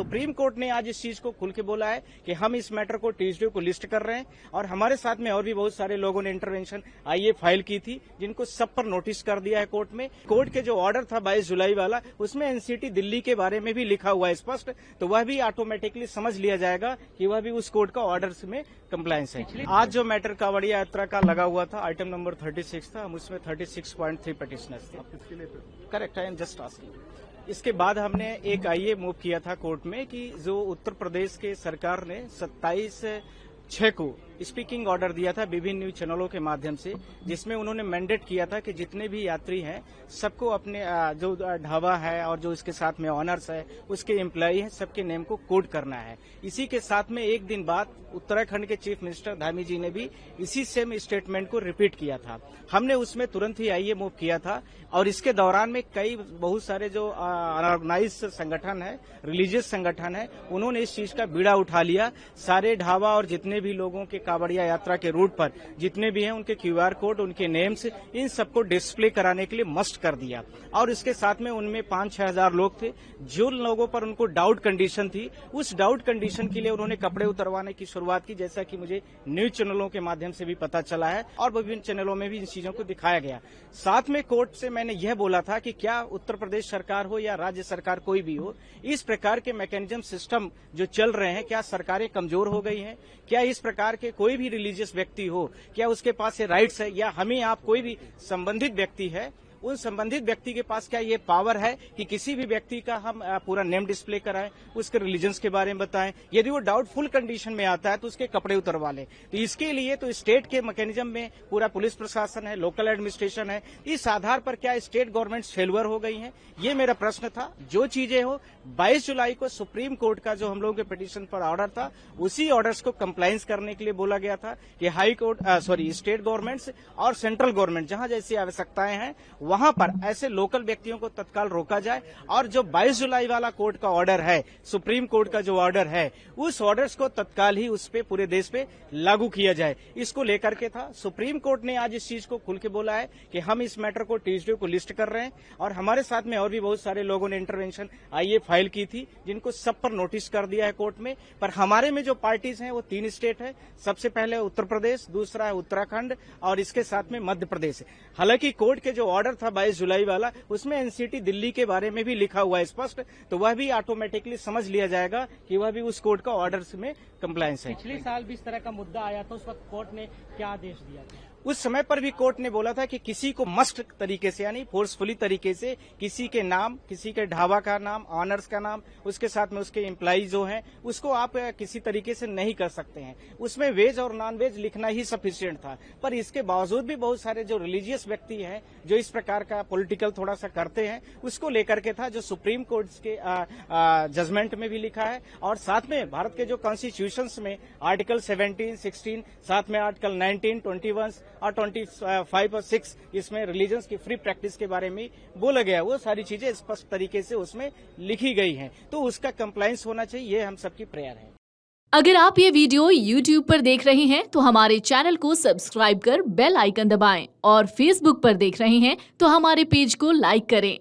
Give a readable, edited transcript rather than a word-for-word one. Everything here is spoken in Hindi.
सुप्रीम कोर्ट ने आज इस चीज को खुल के बोला है कि हम इस मैटर को ट्यूसडे को लिस्ट कर रहे हैं और हमारे साथ में और भी बहुत सारे लोगों ने इंटरवेंशन आईए फाइल की थी, जिनको सब पर नोटिस कर दिया है कोर्ट में। कोर्ट के जो ऑर्डर था 22 जुलाई वाला, उसमें एनसीटी दिल्ली के बारे में भी लिखा हुआ है स्पष्ट, तो वह भी ऑटोमेटिकली समझ लिया जाएगा कि वह भी उस कोर्ट का ऑर्डर में कंप्लायंस है। आज जो मैटर कांवड़िया यात्रा का लगा हुआ था, आइटम नंबर 36 था, हम उसमें 36.3 पिटिशनर्स थे। Correct, I am just asking. इसके बाद हमने एक आईए मूव किया था कोर्ट में कि जो उत्तर प्रदेश के सरकार ने 27/6 को स्पीकिंग ऑर्डर दिया था विभिन्न न्यूज चैनलों के माध्यम से, जिसमें उन्होंने मैंडेट किया था कि जितने भी यात्री हैं सबको अपने जो ढाबा है और जो इसके साथ में ऑनर्स है, उसके एम्प्लॉई हैं, सबके नेम को कोड करना है। इसी के साथ में एक दिन बाद उत्तराखंड के चीफ मिनिस्टर धामी जी ने भी इसी सेम स्टेटमेंट को रिपीट किया था। हमने उसमें तुरंत ही आईए मूव किया था और इसके दौरान में बहुत सारे जो अनऑर्गेनाइज संगठन है, रिलीजियस संगठन है, उन्होंने इस चीज का बीड़ा उठा लिया। सारे ढाबा और जितने भी लोगों के कांवड़िया यात्रा के रूट पर जितने भी हैं उनके क्यूआर कोड, उनके नेम्स, इन सबको डिस्प्ले कराने के लिए मस्ट कर दिया। और इसके साथ में उनमें 5-6 हजार लोग थे। जो लोगों पर उनको डाउट कंडीशन थी, उस डाउट कंडीशन के लिए उन्होंने कपड़े उतरवाने की शुरुआत की, जैसा कि मुझे न्यूज चैनलों के माध्यम से भी पता चला है और विभिन्न चैनलों में भी इन चीजों को दिखाया गया। साथ में कोर्ट से मैंने यह बोला था कि क्या उत्तर प्रदेश सरकार हो या राज्य सरकार कोई भी हो, इस प्रकार के मैकेनिज्म सिस्टम जो चल रहे हैं, क्या सरकारें कमजोर हो गई हैं? क्या इस प्रकार के कोई भी रिलीजियस व्यक्ति हो, क्या उसके पास ये राइट्स है, या हमें आप कोई भी संबंधित व्यक्ति है, उन संबंधित व्यक्ति के पास क्या ये पावर है कि किसी भी व्यक्ति का हम पूरा नेम डिस्प्ले कराएं, उसके रिलीजन्स के बारे में बताएं? यदि वो डाउटफुल कंडीशन में आता है तो उसके कपड़े उतरवा लें। तो इसके लिए तो स्टेट के मैकेनिज्म में पूरा पुलिस प्रशासन है, लोकल एडमिनिस्ट्रेशन है, इस आधार पर क्या स्टेट गवर्नमेंट फेलुअर हो गई है? ये मेरा प्रश्न था। जो चीजें हो, 22 जुलाई को सुप्रीम कोर्ट का जो हम लोगों के पिटीशन पर ऑर्डर था, उसी ऑर्डर्स को कंप्लायंस करने के लिए बोला गया था कि हाई कोर्ट स्टेट गवर्नमेंट्स और सेंट्रल गवर्नमेंट जहां जैसी आवश्यकताएं हैं वहां पर ऐसे लोकल व्यक्तियों को तत्काल रोका जाए और जो 22 जुलाई वाला कोर्ट का ऑर्डर है, सुप्रीम कोर्ट का जो ऑर्डर है, उस ऑर्डर्स को तत्काल ही उस पे पूरे देश पे लागू किया जाए। इसको लेकर के था सुप्रीम कोर्ट ने आज इस चीज को खुल के बोला है कि हम इस मैटर को ट्यूसडे को लिस्ट कर रहे हैं और हमारे साथ में और भी बहुत सारे लोगों ने इंटरवेंशन आईए फाइल की थी, जिनको सब पर नोटिस कर दिया है कोर्ट में। पर हमारे में जो पार्टीज हैं वो 3 स्टेट है। सबसे पहले उत्तर प्रदेश, दूसरा है उत्तराखंड और इसके साथ में मध्य प्रदेश। हालांकि कोर्ट के जो ऑर्डर था 22 जुलाई वाला, उसमें एनसीटी दिल्ली के बारे में भी लिखा हुआ है स्पष्ट, तो वह भी ऑटोमेटिकली समझ लिया जाएगा कि वह भी उस कोर्ट का ऑर्डर में कंप्लायंस है। पिछले साल भी इस तरह का मुद्दा आया था, उस वक्त कोर्ट ने क्या आदेश दिया था? उस समय पर भी कोर्ट ने बोला था कि किसी को मस्ट तरीके से, यानी फोर्सफुली तरीके से किसी के नाम, किसी के ढाबा का नाम, ऑनर्स का नाम, उसके साथ में उसके एम्प्लॉई जो हैं, उसको आप किसी तरीके से नहीं कर सकते हैं। उसमें वेज और नॉन वेज लिखना ही सफिशिएंट था। पर इसके बावजूद भी बहुत सारे जो रिलीजियस व्यक्ति हैं जो इस प्रकार का पॉलिटिकल थोड़ा सा करते हैं, उसको लेकर के था, जो सुप्रीम कोर्ट के जजमेंट में भी लिखा है और साथ में भारत के जो कॉन्स्टिट्यूशन में आर्टिकल 17, 16, साथ में आर्टिकल 19, 21 और 25 और 6 इसमें रिलीजन्स की फ्री प्रैक्टिस के बारे में बोला गया। वो सारी चीजें स्पष्ट तरीके से उसमें लिखी गई हैं, तो उसका कंप्लायंस होना चाहिए, ये हम सबकी प्रेयर है। अगर आप ये वीडियो YouTube पर देख रहे हैं तो हमारे चैनल को सब्सक्राइब कर बेल आइकन दबाएं और Facebook पर देख रहे हैं तो हमारे पेज को लाइक करें।